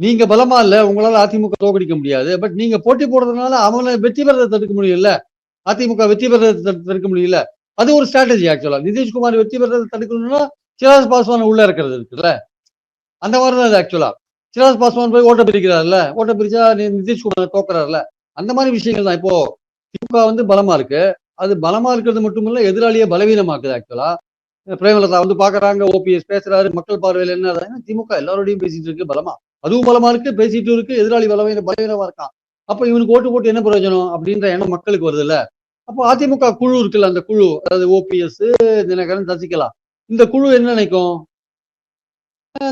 நீங்க பலமா இல்ல, உங்களால அதிமுக தோற்கடிக்க முடியாது. பட் நீங்க போட்டி போடுறதுனால அவங்கள வெற்றி பெறத தடுக்க முடியும்ல. அதிமுக வெற்றி பெறத தடுக்க முடியல. அது ஒரு ஸ்ட்ராட்டஜி ஆக்சுவலா. நிதிஷ்குமார் வெற்றி பெறத தடுக்கணும்னா, சிராக் பாஸ்வான உள்ள இருக்கிறது இருக்குல்ல. அந்த மாரி தான் இது ஆக்சுவலா. சிராக் பாஸ்வான் போய் ஓட்ட பிரிக்கிறார்ல. ஓட்ட பிரிச்சா நிதிஷ்குமார் தோக்குறார்ல. அந்த மாரி விஷயங்கள் தான். இப்போ திமுக வந்து பலமா இருக்கு. அது பலமா இருக்கிறது மட்டுமல்ல, எதிராளிய பலவீனமாக்குது ஆக்சுவலா. பிரேமலதா வந்து பாக்குறாங்க, ஓபிஎஸ் பேசுறாரு, மக்கள் பார்வையில என்ன திமுக எல்லாரோடையும் பேசிட்டு இருக்கு பலமா. அதுவும் பலமா இருக்கு, பேசிட்டு இருக்கு, எதிராளி பலவீனமா இருக்கான். அப்ப இவனுக்கு ஓட்டு போட்டு என்ன பிரயோஜனம் அப்படின்ற எண்ணம் மக்களுக்கு வருது இல்ல. அப்போ அதிமுக குழு இருக்குல்ல, அந்த குழு, அதாவது ஓபிஎஸ், தினகரன், சசிகலா, இந்த குழு என்ன நினைக்கும்?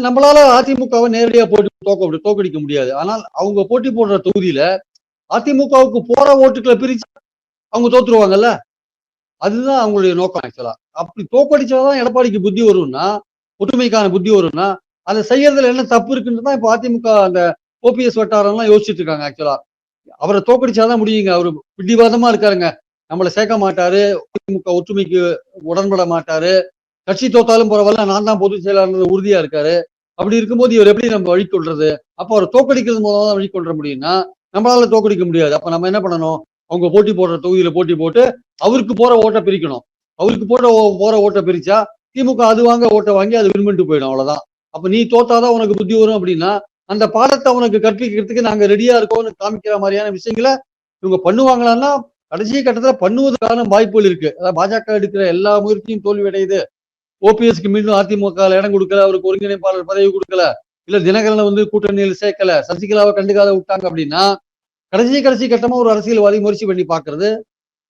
நம்மளால அதிமுகவை நேரடியா போட்டி தோக்கடிக்க முடியாது. ஆனால் அவங்க போட்டி போடுற தொகுதியில அதிமுகவுக்கு போற ஓட்டுகளை பிரிச்சு அவங்க தோத்துருவாங்கல்ல. அதுதான் அவங்களுடைய நோக்கம் ஆக்சுவலா. அப்படி தோக்கடிச்சாதான் எடப்பாடிக்கு புத்தி வரும்னா, ஒற்றுமைக்கான புத்தி வரும்னா, அதை செய்யறதுல என்ன தப்பு இருக்குன்னு தான் இப்ப அதிமுக அந்த ஓபிஎஸ் வட்டாரம் எல்லாம் யோசிச்சுட்டு இருக்காங்க ஆக்சுவலா. அவரை தோக்கடிச்சாதான் முடியுங்க. அவரு பிடிவாதமா இருக்காருங்க. நம்மளை சேர்க்க மாட்டாரு, திமுக ஒற்றுமைக்கு உடன்பட மாட்டாரு, கட்சி தோத்தாலும் பரவாயில்ல, நான் தான் பொதுச் செயலாளர் உறுதியா இருக்காரு. அப்படி இருக்கும்போது இவர் எப்படி நம்ம வழிகொள்றது? அப்ப அவர் தோக்கடிக்கிறது மூலம் தான் வழிகொள்ற முடியும்னா, நம்மளால தோக்கடிக்க முடியாது. அப்ப நம்ம என்ன பண்ணணும்? அவங்க போட்டி போடுற தொகுதியில போட்டி போட்டு அவருக்கு போற ஓட்டை பிரிக்கணும். அவருக்கு போற ஓட்டை பிரிச்சா திமுக அது வாங்க ஓட்டை வாங்கி அது வின் பண்ணிட்டு போயிடும், அவ்வளவுதான். அப்ப நீ தோத்தாதான் உனக்கு புத்தி வரும் அப்படின்னா, அந்த பாடத்தை உனக்கு கற்பிக்கிறதுக்கு நாங்க ரெடியா இருக்கோம்னு காமிக்கிற மாதிரியான விஷயங்களை இவங்க பண்ணுவாங்களான்னா, கடைசி கட்டத்துல பண்ணுவதற்கான வாய்ப்புகள் இருக்கு. அதாவது பாஜக எடுக்கிற எல்லா முயற்சியும் தோல்வி அடையுது. ஓபிஎஸ்க்கு மீண்டும் அதிமுக இடம் கொடுக்கல, அவருக்கு ஒருங்கிணைப்பாளர் பதவி கொடுக்கல, இல்ல தினகரனை வந்து கூட்டணியில் சேர்க்கல, சசிகலாவை கண்டுக்காத விட்டாங்க அப்படின்னா, கடைசி கட்டமா ஒரு அரசியல்வாதி முயற்சி பண்ணி பாக்குறது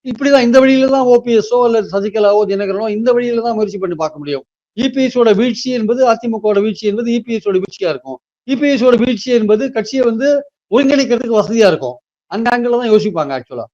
இப்படிதான். இந்த வழியில தான் ஓபிஎஸ்ஓ அல்லது சசிகலாவோ தினகரனோ இந்த வழியில தான் முயற்சி பண்ணி பார்க்க முடியும். இபிஎஸோட வீழ்ச்சி என்பது அதிமுக வீழ்ச்சி என்பது இபிஎஸோட வீழ்ச்சியா இருக்கும். இபிஎஸோட வீழ்ச்சி என்பது கட்சியை வந்து ஒருங்கிணைக்கிறதுக்கு வசதியா இருக்கும். அந்த ஆங்கிள் தான் யோசிப்பாங்க ஆக்சுவலா.